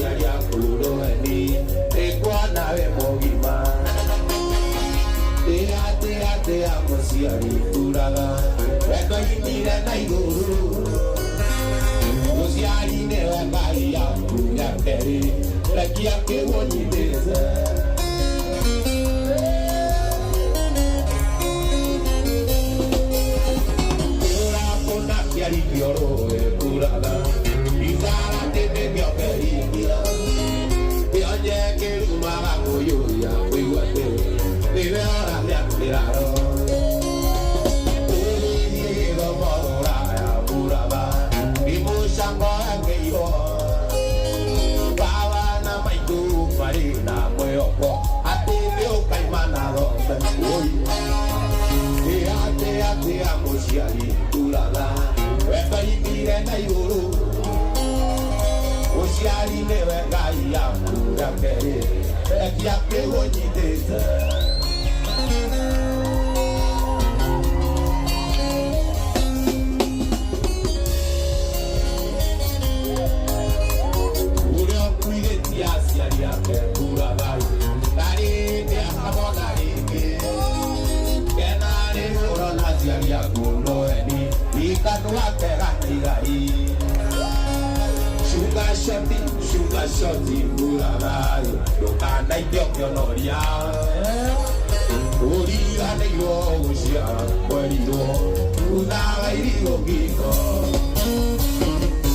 Muciari akurueni ekwana we mogima Tia Muciari kuraga weko inire na iguru Muciari ne wakai yaku ya keri rekia kiwonyitete Kiari kioro kuraga Izara tete kiokerikia Tionye kirumaga kuyuya kuiwate Vive ora miatiraro Uriye morora ya kuraba Imushango engeiro Bawa na maitu marina moyoko Atile ukaimana ronde Tia Muciari kuraga Weka inire na iguru Muciari newe ngai yaku ya keri Rekia kiwonyitete Ure okuire tia ciari yake kuraga Tari tia kamona ringi Kenari urona ciari yaku noeni Ikanua teranirai Sugar shoti kuragai Yokanda idiokyo noria Uriga neiro usia Kweriro Unaga irigo giko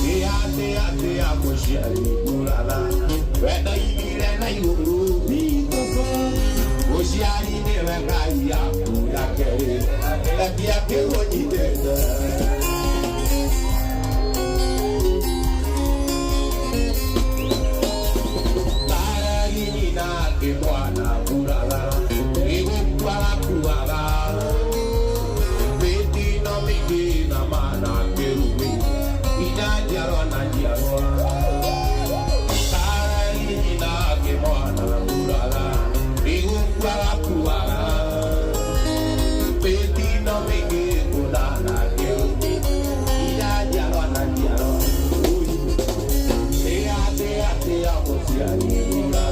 Tia Muciari kuraga Wenda inire na iguru Muciari newe ngai yaku ya keri Rekia kiwonyitete Bwana kuraga Igukwaga kuwaga Biti no miki na mana kerubi Ina jaro na jaro Kari ina ke mwana kuraga Igukwaga kuwaga Biti no miki kuna na kerubi Ina jaro na jaro Tia Muciari kuraga